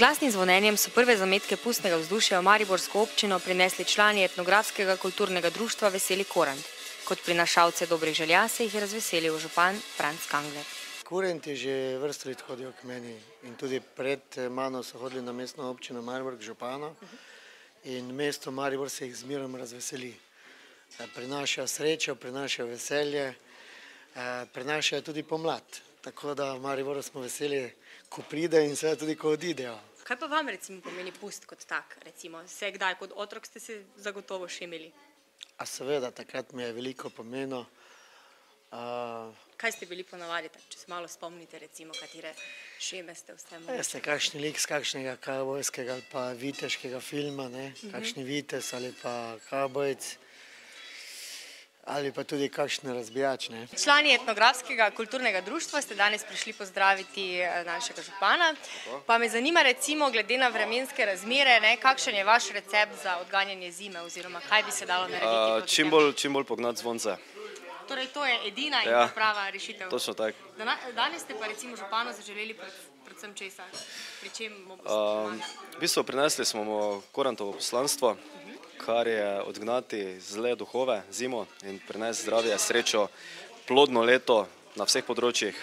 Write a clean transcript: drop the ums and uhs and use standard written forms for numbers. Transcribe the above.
glasnim zvonjenjem so prve zametke pustnega vzdušja v mariborsko občino prinesli člani etnografskega kulturnega društva Veseli Korant. Kot prinašalce dobrih želja se jih je razveselil župan Franc Kangler. Kurenti že vrsto let hodijo k meni in tudi pred mano so hodili na mestno občino Maribor k županu in mesto Maribor se jih zmerom razveseli. Prinašajo srečo, prinašajo veselje, prinašajo tudi pomlad. Tako da v Mariboru smo veseli, ko pride in seveda tudi, ko odidejo. Kaj pa vam recimo pomeni pust kot tak? Recimo, se kdaj kot otrok ste se zagotovo še imeli? A seveda, takrat mi je veliko pomenilo. Kaj ste bili ponavadi, če se malo spomnite, recimo, katere šeme ste vse mogli? Veste, kakšni lik z kakšnega kavbojskega ali pa viteškega filma, kakšni vitez ali pa kavbojc. Ali pa tudi kakšen razbijač. Člani etnografskega kulturnega društva ste danes prišli pozdraviti našega župana. Pa me zanima recimo, glede na vremenske razmere, kakšen je vaš recept za odganjanje zime oziroma kaj bi se dalo narediti? Čim bolj pognati zvonce. Torej to je edina in prava rešitev. Točno tako. Danes ste pa recimo županu zaželeli predvsem česa? Pri čem mu boste pomagali? V bistvu prinesli smo mu Korantovo poslanstvo, kar je odgnati zle duhove zimo in prinesti zdravje, srečo, plodno leto na vseh področjih.